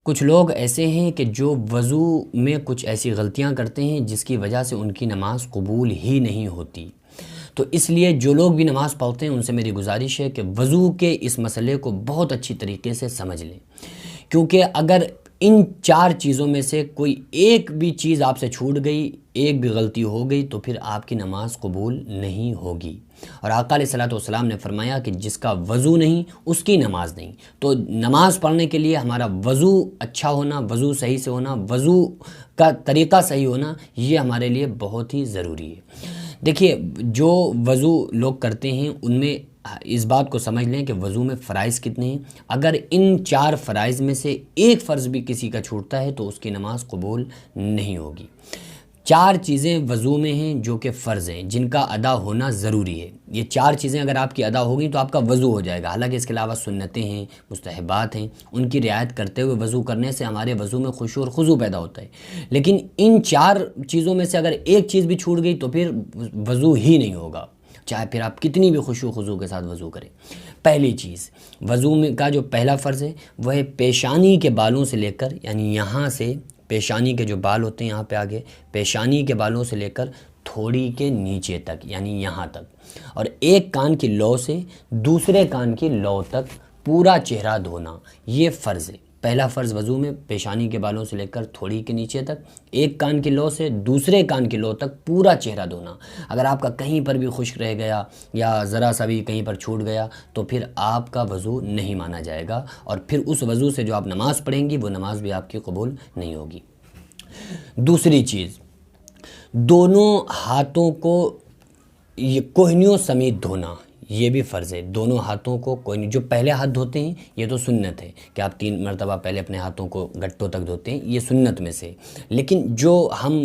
کچھ لوگ ایسے ہیں کہ جو وضو میں کچھ ایسی غلطیاں کرتے ہیں جس کی وجہ سے ان کی نماز قبول ہی نہیں ہوتی۔ تو اس لیے جو لوگ بھی نماز پڑھتے ہیں ان سے میری گزارش ہے کہ وضو کے اس مسئلے کو بہت اچھی طریقے سے سمجھ لیں، کیونکہ اگر ان چار چیزوں میں سے کوئی ایک بھی چیز آپ سے چھوٹ گئی، ایک بھی غلطی ہو گئی، تو پھر آپ کی نماز قبول نہیں ہوگی۔ اور آقا علیہ الصلوۃ والسلام نے فرمایا کہ جس کا وضو نہیں اس کی نماز نہیں۔ تو نماز پڑھنے کے لیے ہمارا وضو اچھا ہونا، وضو صحیح سے ہونا، وضو کا طریقہ صحیح ہونا، یہ ہمارے لیے بہت ہی ضروری ہے۔ دیکھیے، جو وضو لوگ کرتے ہیں ان میں اس بات کو سمجھ لیں کہ وضو میں فرائض کتنے ہیں۔ اگر ان چار فرائض میں سے ایک فرض بھی کسی کا چھوٹتا ہے تو اس کی نماز قبول نہیں ہوگی۔ چار چیزیں وضو میں ہیں جو کہ فرض ہیں، جن کا ادا ہونا ضروری ہے۔ یہ چار چیزیں اگر آپ کی ادا ہوگی تو آپ کا وضو ہو جائے گا۔ حالانکہ اس کے علاوہ سنتیں ہیں، مستحبات ہیں، ان کی رعایت کرتے ہوئے وضو کرنے سے ہمارے وضو میں خشوع اور خضوع پیدا ہوتا ہے۔ لیکن ان چار چیزوں میں سے اگر ایک چیز بھی چھوٹ گئی تو پھر وضو ہی نہیں ہوگا، چاہے پھر آپ کتنی بھی خشوع خضوع کے ساتھ وضو کریں۔ پہلی چیز، وضو میں کا جو پہلا فرض ہے وہ ہے پیشانی کے بالوں سے لے کر، یعنی یہاں سے پیشانی کے جو بال ہوتے ہیں یہاں پہ آگے، پیشانی کے بالوں سے لے کر تھوڑی کے نیچے تک، یعنی یہاں تک، اور ایک کان کی لو سے دوسرے کان کی لو تک پورا چہرہ دھونا، یہ فرض ہے۔ پہلا فرض وضو میں پیشانی کے بالوں سے لے کر تھوڑی کے نیچے تک، ایک کان کی لو سے دوسرے کان کی لو تک پورا چہرہ دھونا۔ اگر آپ کا کہیں پر بھی خشک رہ گیا یا ذرا سا بھی کہیں پر چھوٹ گیا تو پھر آپ کا وضو نہیں مانا جائے گا، اور پھر اس وضو سے جو آپ نماز پڑھیں گی وہ نماز بھی آپ کی قبول نہیں ہوگی۔ دوسری چیز، دونوں ہاتھوں کو یہ کوہنیوں سمیت دھونا، یہ بھی فرض ہے۔ دونوں ہاتھوں کو کوہنی، جو پہلے ہاتھ دھوتے ہیں یہ تو سنت ہے کہ آپ 3 مرتبہ پہلے اپنے ہاتھوں کو گٹوں تک دھوتے ہیں، یہ سنت میں سے۔ لیکن جو ہم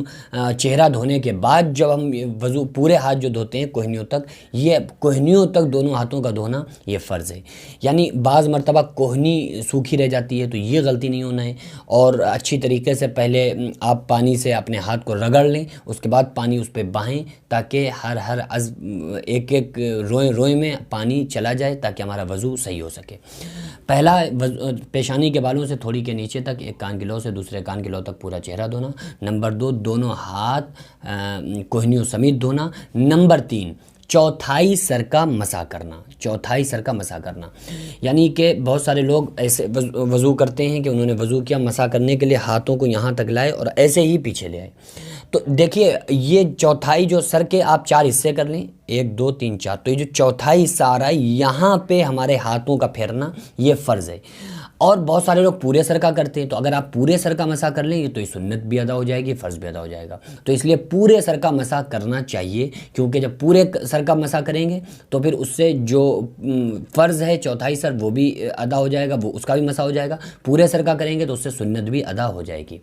چہرہ دھونے کے بعد جب ہم وضو پورے ہاتھ جو دھوتے ہیں کوہنیوں تک، یہ کوہنیوں تک دونوں ہاتھوں کا دھونا یہ فرض ہے۔ یعنی بعض مرتبہ کوہنی سوکھی رہ جاتی ہے تو یہ غلطی نہیں ہونا ہے، اور اچھی طریقے سے پہلے آپ پانی سے اپنے ہاتھ کو رگڑ لیں، اس کے بعد پانی اس پہ بہائیں تاکہ ہر ایک ایک روئیں میں پانی چلا جائے تاکہ ہمارا وضو صحیح ہو سکے۔ پہلا، پیشانی کے بالوں سے تھوڑی کے نیچے تک، ایک کان کی لو سے دوسرے کان کی لو تک پورا چہرہ دھونا۔ نمبر 2، دونوں ہاتھ کوہنیوں سمیت دھونا۔ نمبر 3، چوتھائی سر کا مسح کرنا، چوتھائی سر کا مسح کرنا، یعنی کہ بہت سارے لوگ ایسے وضو کرتے ہیں کہ انہوں نے وضو کیا، مسح کرنے کے لیے ہاتھوں کو یہاں تک لائے اور ایسے ہی پیچھے لے آئے۔ تو دیکھیے، یہ چوتھائی جو سر کے آپ 4 حصے کر لیں، 1 2 3 4، تو یہ جو چوتھائی حصہ آ رہا ہے یہاں پہ ہمارے ہاتھوں کا پھیرنا یہ فرض ہے۔ اور بہت سارے لوگ پورے سر کا کرتے ہیں، تو اگر آپ پورے سر کا مسح کر لیں تو یہ سنت بھی ادا ہو جائے گی، فرض بھی ادا ہو جائے گا۔ تو اس لیے پورے سر کا مسح کرنا چاہیے، کیونکہ جب پورے سر کا مسح کریں گے تو پھر اس سے جو فرض ہے چوتھائی سر وہ بھی ادا ہو جائے گا، وہ اس کا بھی مسح ہو جائے گا۔ پورے سر کا کریں گے تو اس سے سنت بھی ادا ہو جائے گی۔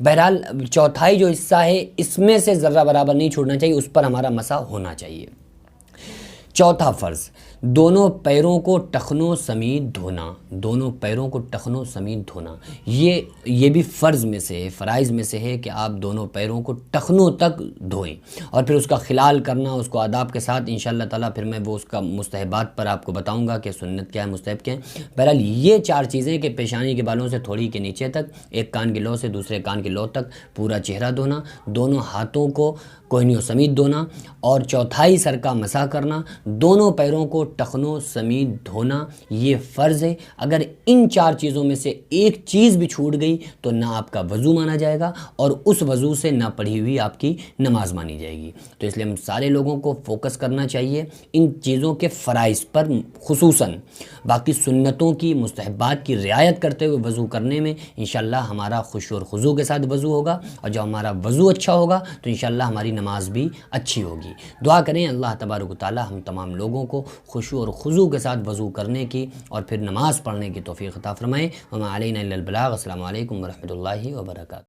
بہرحال چوتھائی جو حصہ ہے اس میں سے ذرہ برابر نہیں چھوڑنا چاہیے، اس پر ہمارا مسح ہونا چاہیے۔ چوتھا فرض، دونوں پیروں کو ٹخنوں سمیت دھونا، دونوں پیروں کو ٹخنوں سمیت دھونا، یہ بھی فرض میں سے ہے، فرائض میں سے ہے کہ آپ دونوں پیروں کو ٹخنوں تک دھوئیں، اور پھر اس کا خلال کرنا، اس کو آداب کے ساتھ انشاءاللہ تعالیٰ پھر میں وہ اس کا مستحبات پر آپ کو بتاؤں گا کہ سنت کیا ہے، مستحب کیا ہے۔ بہرحال یہ 4 چیزیں کہ پیشانی کے بالوں سے تھوڑی کے نیچے تک، ایک کان کی لو سے دوسرے کان کی لو تک پورا چہرہ دھونا، دونوں ہاتھوں کو کوہنیوں سمیت دھونا، اور چوتھائی سر کا مسح کرنا، دونوں پیروں کو ٹخنوں سمیت دھونا، یہ فرض ہے۔ اگر ان 4 چیزوں میں سے ایک چیز بھی چھوٹ گئی تو نہ آپ کا وضو مانا جائے گا اور اس وضو سے نہ پڑھی ہوئی آپ کی نماز مانی جائے گی۔ تو اس لیے ہم سارے لوگوں کو فوکس کرنا چاہیے ان چیزوں کے فرائض پر، خصوصاً باقی سنتوں کی، مستحبات کی رعایت کرتے ہوئے وضو کرنے میں انشاءاللہ ہمارا خشوع اور خضوع کے ساتھ وضو ہوگا، اور جب ہمارا وضو اچھا ہوگا تو انشاءاللہ ہماری نماز بھی اچھی ہوگی۔ دعا کریں اللہ تبارک و تعالی ہم تمام لوگوں کو خشوع اور خضوع کے ساتھ وضو کرنے کی اور پھر نماز پڑھنے کی توفیق عطا فرمائے۔ وما علینا الا البلاغ۔ السلام علیکم ورحمۃ اللہ وبرکاتہ۔